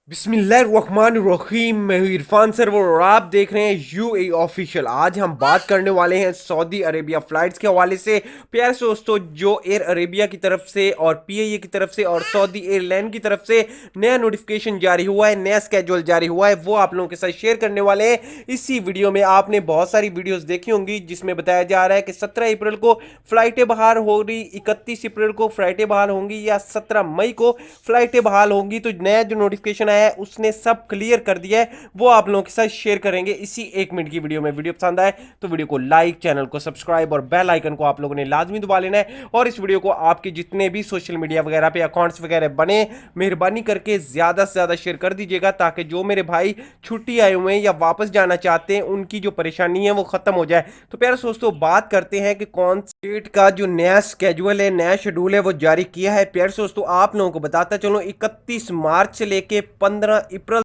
बिस्मिल्लाहिर्रहमानिर्रहीम। मैं हूं इरफान सरवर और आप देख रहे हैं यूएई ऑफिशियल। आज हम बात करने वाले हैं सऊदी अरेबिया फ्लाइट्स के हवाले से। प्यारे से दोस्तों, जो एयर अरेबिया की तरफ से और पीआईए की तरफ से और सऊदी एयरलाइन की तरफ से नया नोटिफिकेशन जारी हुआ है, नया स्केड्यूल जारी हुआ है, वो आप लोगों के साथ शेयर करने वाले हैं इसी वीडियो में। आपने बहुत सारी वीडियोस देखी होंगी जिसमें बताया जा रहा है कि 17 अप्रैल को फ्लाइटें बहाल हो रही, 31 अप्रैल को फ्लाइटें बहाल होंगी या 17 मई को फ्लाइटें बहाल होंगी। तो नया जो नोटिफिकेशन आया है उसने सब क्लियर कर दिया है, वो आप लोगों के साथ शेयर करेंगे इसी 1 मिनट की वीडियो में। वीडियो पसंद आए तो वीडियो को लाइक, चैनल को सब्सक्राइब और बेल आइकन को आप लोगों ने लाजमी दबा लेना है। और इस वीडियो को आपके जितने भी सोशल मीडिया वगैरह पे अकाउंट्स वगैरह बने, मेहरबानी करके ज्यादा से ज्यादा शेयर कर दीजिएगा, ताकि जो मेरे भाई छुट्टी आए हुए हैं या वापस जाना चाहते हैं उनकी जो परेशानी है वो खत्म हो जाए। तो प्यारे दोस्तों, बात करते हैं कि कौन स्टेट का जो नया स्केड्यूल है, नया शेड्यूल है, वो जारी किया है। प्यारे दोस्तों, आप लोगों को बताता चलो, 31 मार्च से लेके 15 अप्रैल